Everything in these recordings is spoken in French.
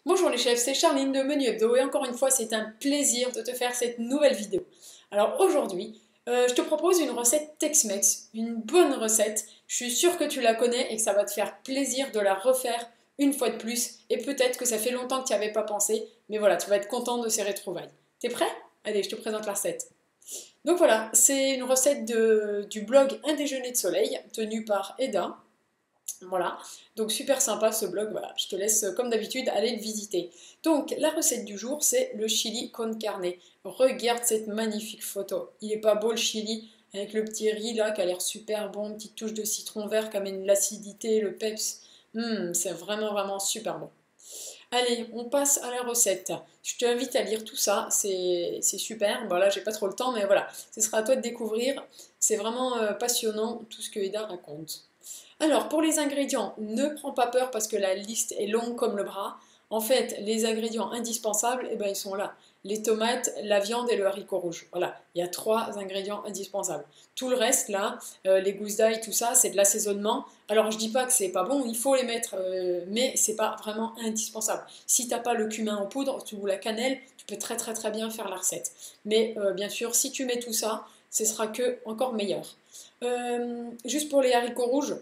Bonjour les chefs, c'est Charline de Menu Hebdo et encore une fois c'est un plaisir de te faire cette nouvelle vidéo. Alors aujourd'hui, je te propose une recette Tex-Mex, une bonne recette. Je suis sûre que tu la connais et que ça va te faire plaisir de la refaire une fois de plus. Et peut-être que ça fait longtemps que tu n'y avais pas pensé, mais voilà, tu vas être content de ces retrouvailles. T'es prêt? Allez, je te présente la recette. Donc voilà, c'est une recette du blog Un déjeuner de soleil, tenu par Eda. Voilà, donc super sympa ce blog, voilà, je te laisse comme d'habitude aller le visiter. Donc la recette du jour c'est le chili con carne. Regarde cette magnifique photo, il est pas beau le chili avec le petit riz là qui a l'air super bon, une petite touche de citron vert qui amène l'acidité, le peps. C'est vraiment super bon. Allez, on passe à la recette. Je t'invite à lire tout ça, c'est super. Bon là j'ai pas trop le temps mais voilà, ce sera à toi de découvrir. C'est vraiment passionnant tout ce que Eda raconte. Alors, pour les ingrédients, ne prends pas peur parce que la liste est longue comme le bras. En fait, les ingrédients indispensables, eh ben, ils sont là. Les tomates, la viande et le haricot rouge. Voilà, il y a 3 ingrédients indispensables. Tout le reste, là, les gousses d'ail, tout ça, c'est de l'assaisonnement. Alors, je dis pas que c'est pas bon, il faut les mettre, mais c'est pas vraiment indispensable. Si t'as pas le cumin en poudre ou la cannelle, tu peux très bien faire la recette. Mais bien sûr, si tu mets tout ça, ce sera que encore meilleur. Juste pour les haricots rouges,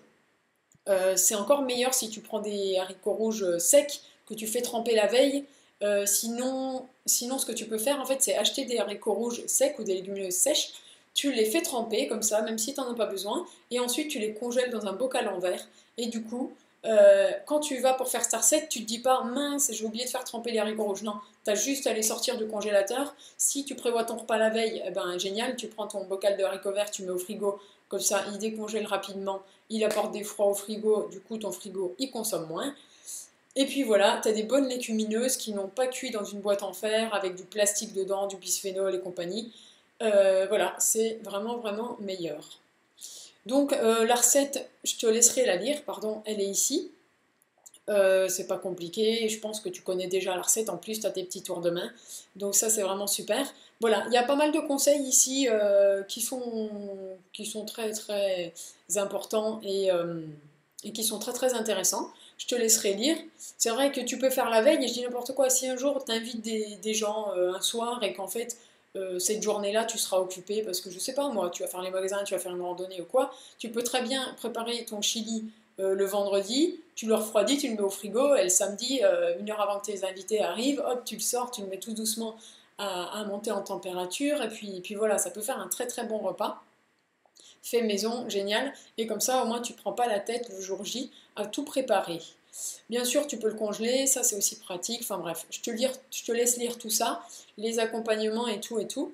c'est encore meilleur si tu prends des haricots rouges secs que tu fais tremper la veille. Sinon, ce que tu peux faire, en fait, c'est acheter des haricots rouges secs ou des légumineuses sèches. Tu les fais tremper comme ça, même si tu n'en as pas besoin. Et ensuite, tu les congèles dans un bocal en verre. Et du coup, quand tu vas pour faire cette recette, tu te dis pas mince, j'ai oublié de faire tremper les haricots rouges. Non, tu as juste à les sortir du congélateur. Si tu prévois ton repas la veille, eh ben, génial, tu prends ton bocal de haricots verts, tu mets au frigo. Comme ça, il décongèle rapidement, il apporte des froids au frigo, du coup ton frigo il consomme moins. Et puis voilà, tu as des bonnes légumineuses qui n'ont pas cuit dans une boîte en fer avec du plastique dedans, du bisphénol et compagnie. Voilà, c'est vraiment meilleur. Donc la recette, je te laisserai la lire, pardon, elle est ici. C'est pas compliqué, je pense que tu connais déjà la recette, en plus tu as tes petits tours de main, donc ça c'est vraiment super. Voilà, il y a pas mal de conseils ici qui sont très importants et qui sont très intéressants. Je te laisserai lire. C'est vrai que tu peux faire la veille, et je dis n'importe quoi, si un jour tu invites des gens un soir et qu'en fait cette journée-là tu seras occupé parce que je sais pas moi, tu vas faire les magasins, tu vas faire une randonnée ou quoi, tu peux très bien préparer ton chili le vendredi, tu le refroidis, tu le mets au frigo, et le samedi, 1 heure avant que tes invités arrivent, hop, tu le sors, tu le mets tout doucement à monter en température, et puis voilà, ça peut faire un très bon repas. Fait maison, génial, et comme ça au moins tu ne prends pas la tête le jour J à tout préparer. Bien sûr, tu peux le congeler, ça c'est aussi pratique, enfin bref, je te laisse lire tout ça, les accompagnements et tout.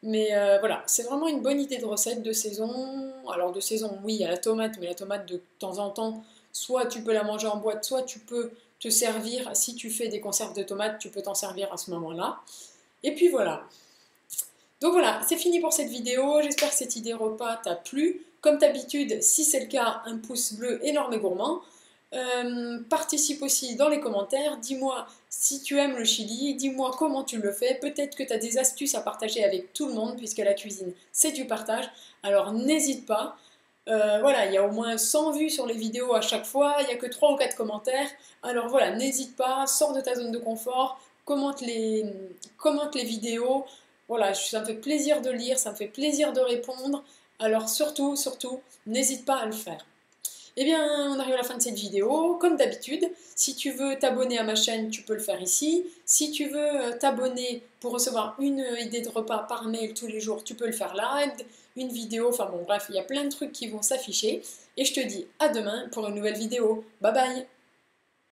Mais voilà, c'est vraiment une bonne idée de recette de saison. Alors de saison, oui, il y a la tomate, mais la tomate de temps en temps, soit tu peux la manger en boîte, soit tu peux te servir, si tu fais des conserves de tomates, tu peux t'en servir à ce moment-là. Et puis voilà. Donc voilà, c'est fini pour cette vidéo. J'espère que cette idée repas t'a plu. Comme d'habitude, si c'est le cas, un pouce bleu énorme et gourmand. Participe aussi dans les commentaires, dis-moi si tu aimes le chili, dis-moi comment tu le fais, peut-être que tu as des astuces à partager avec tout le monde puisque la cuisine c'est du partage, alors n'hésite pas. Voilà, il y a au moins 100 vues sur les vidéos à chaque fois, il n'y a que 3 ou 4 commentaires, alors voilà, n'hésite pas, sors de ta zone de confort, commente les vidéos, voilà, ça me fait plaisir de lire, ça me fait plaisir de répondre, alors surtout, n'hésite pas à le faire. Eh bien, on arrive à la fin de cette vidéo. Comme d'habitude, si tu veux t'abonner à ma chaîne, tu peux le faire ici. Si tu veux t'abonner pour recevoir une idée de repas par mail tous les jours, tu peux le faire là. Une vidéo, enfin bon, bref, il y a plein de trucs qui vont s'afficher. Et je te dis à demain pour une nouvelle vidéo. Bye bye!